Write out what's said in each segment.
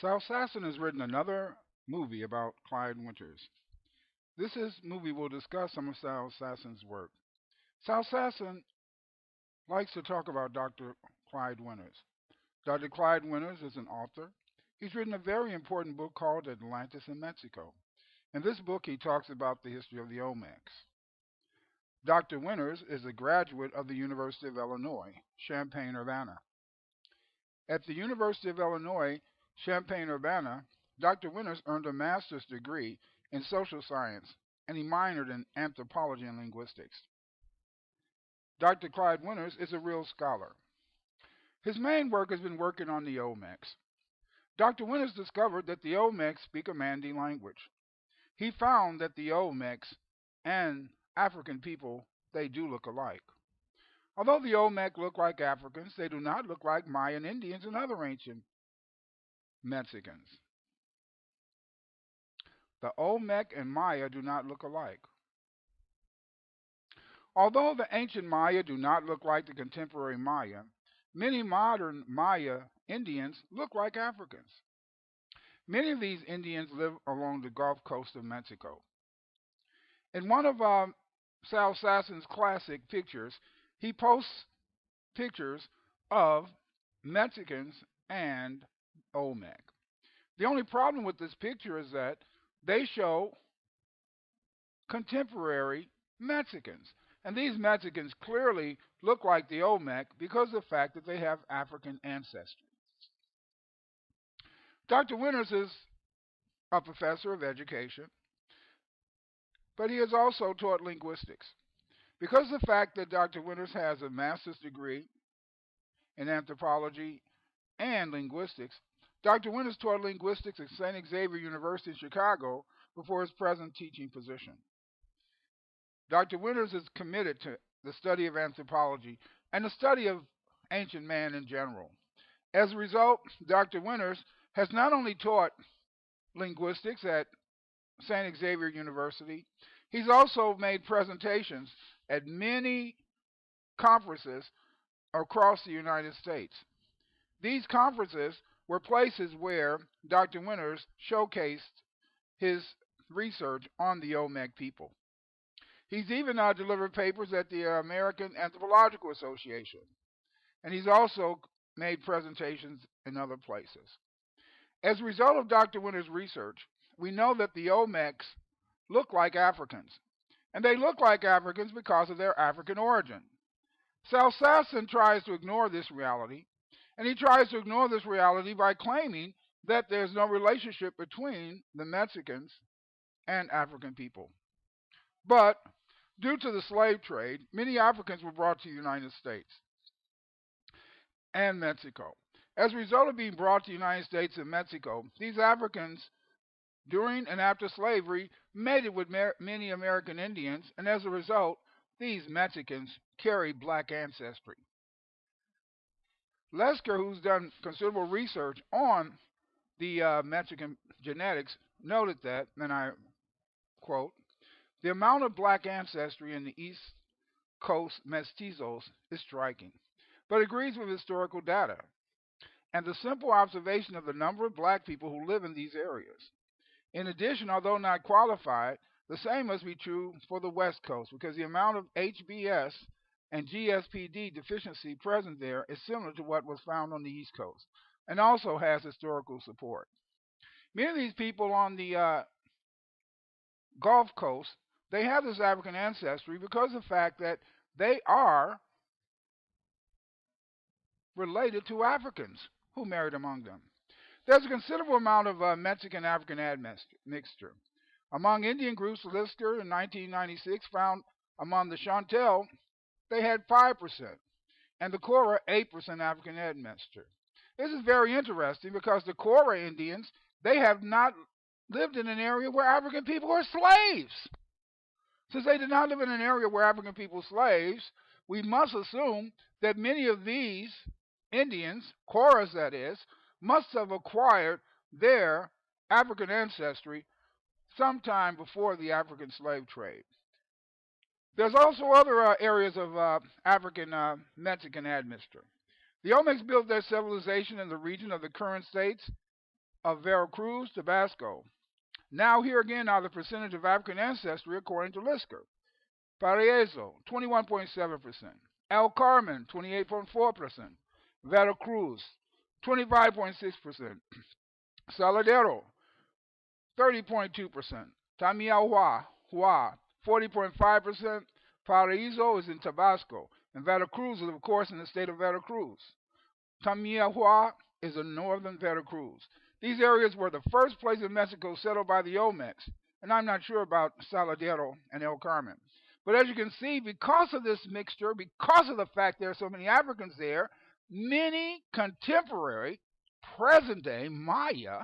Salsassin has written another movie about Clyde Winters. Movie will discuss some of Salsassin's work. Salsassin likes to talk about Dr. Clyde Winters. Dr. Clyde Winters is an author. He's written a very important book called Atlantis in Mexico. In this book, he talks about the history of the Olmecs. Dr. Winters is a graduate of the University of Illinois, Champaign-Urbana. At the University of Illinois, Champaign-Urbana, Dr. Winters earned a master's degree in social science, and he minored in anthropology and linguistics. Dr. Clyde Winters is a real scholar. His main work has been working on the Olmecs. Dr. Winters discovered that the Olmecs speak a Mandi language. He found that the Olmecs and African people, they do look alike. Although the Olmec look like Africans, they do not look like Mayan Indians and other ancient Mexicans. The Olmec and Maya do not look alike. Although the ancient Maya do not look like the contemporary Maya, many modern Maya Indians look like Africans. Many of these Indians live along the Gulf Coast of Mexico. In one of Salsassin's classic pictures, he posts pictures of Mexicans and Olmec. The only problem with this picture is that they show contemporary Mexicans. And these Mexicans clearly look like the Olmec because of the fact that they have African ancestry. Dr. Winters is a professor of education, but he has also taught linguistics. Because of the fact that Dr. Winters has a master's degree in anthropology and linguistics, Dr. Winters taught linguistics at St. Xavier University in Chicago before his present teaching position. Dr. Winters is committed to the study of anthropology and the study of ancient man in general. As a result, Dr. Winters has not only taught linguistics at St. Xavier University, he's also made presentations at many conferences across the United States. These conferences were places where Dr. Winters showcased his research on the Olmec people. He's even delivered papers at the American Anthropological Association, and he's also made presentations in other places. As a result of Dr. Winters' research, we know that the Olmecs look like Africans, and they look like Africans because of their African origin. Salsassin tries to ignore this reality, and he tries to ignore this reality by claiming that there's no relationship between the Mexicans and African people. But due to the slave trade, many Africans were brought to the United States and Mexico. As a result of being brought to the United States and Mexico, these Africans, during and after slavery, mated with many American Indians, and as a result, these Mexicans carry black ancestry. Lesker, who's done considerable research on the Mexican genetics, noted that, and I quote, the amount of black ancestry in the East Coast mestizos is striking, but agrees with historical data and the simple observation of the number of black people who live in these areas. In addition, although not qualified, the same must be true for the West Coast because the amount of HBS and GSPD deficiency present there is similar to what was found on the East Coast and also has historical support. Many of these people on the Gulf Coast, they have this African ancestry because of the fact that they are related to Africans who married among them. There's a considerable amount of Mexican-African admixture. Among Indian groups, Lister in 1996 found among the Chantel, they had 5%, and the Cora 8% African admixture. This is very interesting because the Cora Indians, they have not lived in an area where African people were slaves. Since they did not live in an area where African people were slaves, we must assume that many of these Indians, Coras that is, must have acquired their African ancestry sometime before the African slave trade. There's also other areas of African Mexican admixture. The Olmecs built their civilization in the region of the current states of Veracruz, Tabasco. Now here again are the percentage of African ancestry according to Lisker. Paraiso, 21.7%. El Carmen, 28.4%. Veracruz, 25.6%. Saladero, 30.2%. Tamiahua, 40.5%. Paraiso is in Tabasco. And Veracruz is, of course, in the state of Veracruz. Tamiahua is in northern Veracruz. These areas were the first place in Mexico settled by the Olmecs, and I'm not sure about Saladero and El Carmen. But as you can see, because of this mixture, because of the fact there are so many Africans there, many contemporary, present-day Maya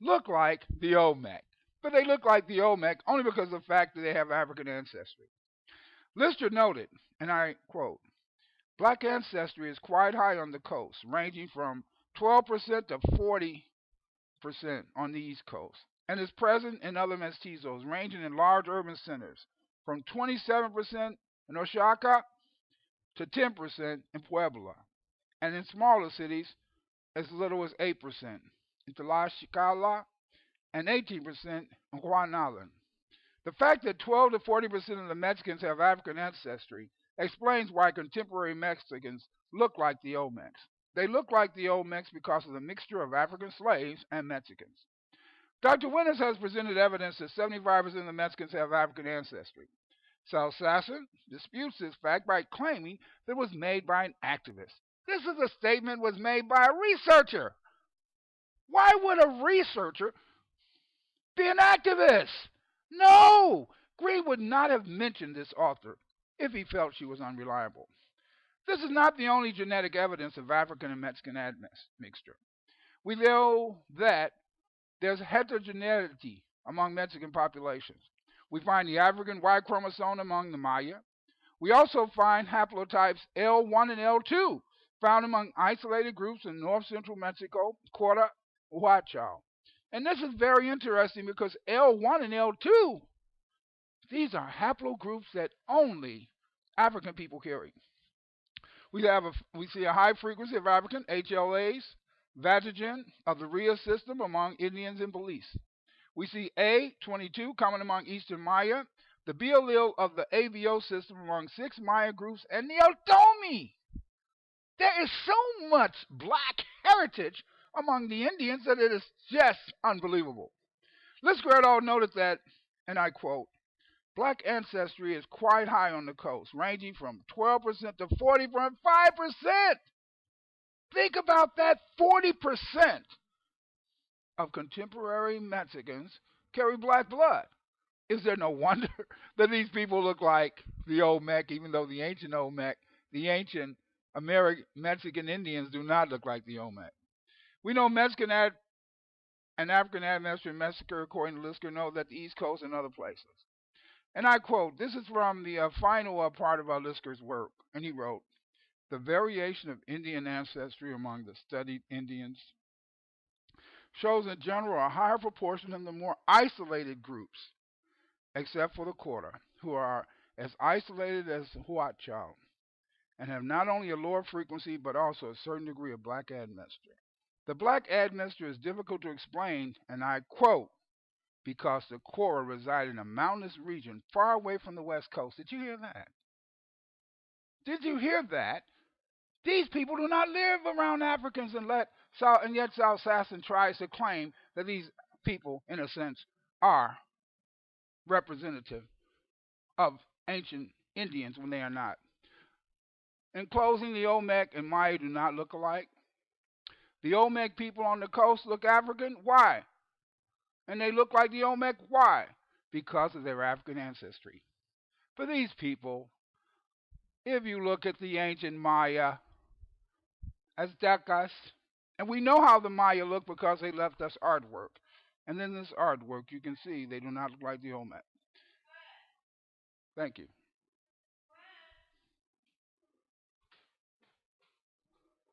look like the Olmec. But they look like the Olmec only because of the fact that they have African ancestry. Lister noted, and I quote, "Black ancestry is quite high on the coast, ranging from 12% to 40% on the East Coast, and is present in other mestizos, ranging in large urban centers from 27% in Oaxaca to 10% in Puebla, and in smaller cities as little as 8% in Tlaxcala and 18% in Guanalan. The fact that 12 to 40% of the Mexicans have African ancestry explains why contemporary Mexicans look like the Olmecs. They look like the Olmecs because of the mixture of African slaves and Mexicans. Dr. Winters has presented evidence that 75% of the Mexicans have African ancestry. Salsassin disputes this fact by claiming that it was made by an activist. This is a statement was made by a researcher. Why would a researcher be an activist? No! Green would not have mentioned this author if he felt she was unreliable. This is not the only genetic evidence of African and Mexican admixture. We know that there's heterogeneity among Mexican populations. We find the African Y chromosome among the Maya. We also find haplotypes L1 and L2 found among isolated groups in north-central Mexico, Cora, Huachao. And this is very interesting because L1 and L2, these are haplogroups that only African people carry. We see a high frequency of African HLAs, Vatagen of the Rhea system among Indians and Belize. We see A22 common among Eastern Maya, the B allele of the AVO system among 6 Maya groups, and the Otomi. There is so much black heritage among the Indians that it is just unbelievable. Lisker et al. Noted that, and I quote, "Black ancestry is quite high on the coast, ranging from 12% to 40.5%. Think about that, 40% of contemporary Mexicans carry black blood. Is there no wonder that these people look like the Olmec, even though the ancient Olmec, the ancient Mexican Indians do not look like the Olmec? We know Mexican and African ancestry in Mexico, according to Lisker, know that the East Coast and other places." And I quote, this is from the final part of Lisker's work, and he wrote, "The variation of Indian ancestry among the studied Indians shows in general a higher proportion in the more isolated groups, except for the Cora, who are as isolated as Huachao, and have not only a lower frequency but also a certain degree of black admixture. The black admixture is difficult to explain, and I quote, because the Cora reside in a mountainous region far away from the West Coast." Did you hear that? Did you hear that? These people do not live around Africans, and yet Salsassin tries to claim that these people, in a sense, are representative of ancient Indians when they are not. In closing, the Olmec and Maya do not look alike. The Olmec people on the coast look African. Why? And they look like the Olmec. Why? Because of their African ancestry. For these people, if you look at the ancient Maya, Aztecas, and we know how the Maya look because they left us artwork. And in this artwork, you can see they do not look like the Olmec. Thank you.